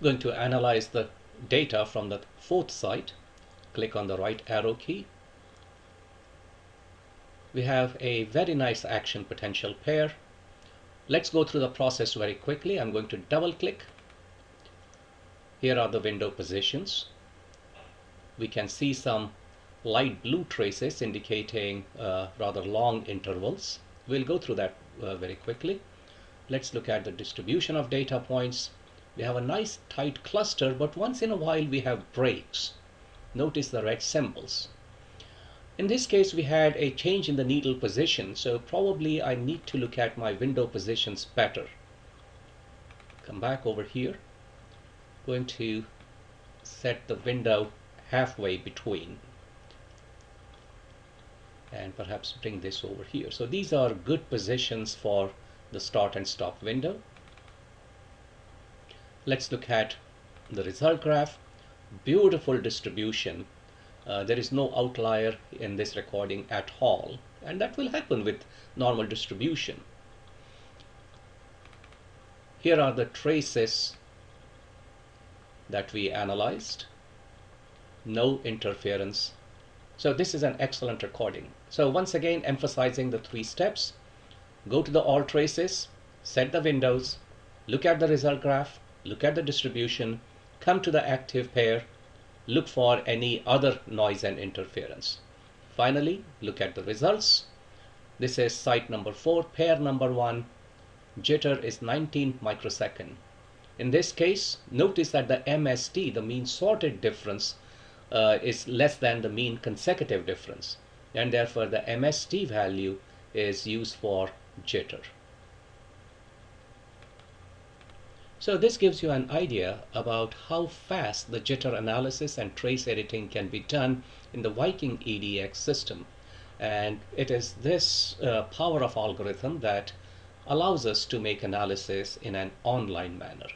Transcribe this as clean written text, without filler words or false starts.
Going to analyze the data from the fourth site. Click on the right arrow key. We have a very nice action potential pair. Let's go through the process very quickly. I'm going to double click. Here are the window positions. We can see some light blue traces indicating rather long intervals. We'll go through that very quickly. Let's look at the distribution of data points. We have a nice tight cluster, but once in a while we have breaks. Notice the red symbols. In this case, we had a change in the needle position, so probably I need to look at my window positions better. Come back over here. Going to set the window halfway between, and perhaps bring this over here. So these are good positions for the start and stop window. Let's look at the result graph. Beautiful distribution. There is no outlier in this recording at all, and that will happen with normal distribution. Here are the traces that we analyzed. No interference. So this is an excellent recording. So once again, emphasizing the 3 steps. Go to the all traces, set the windows, look at the result graph, look at the distribution, come to the active pair, look for any other noise and interference. Finally, look at the results. This is site number 4, pair number 1. Jitter is 19 microsecond. In this case, notice that the MST, the mean sorted difference, is less than the mean consecutive difference, and therefore the MST value is used for jitter. So this gives you an idea about how fast the jitter analysis and trace editing can be done in the Viking EDX system. And it is this power of algorithm that allows us to make analysis in an online manner.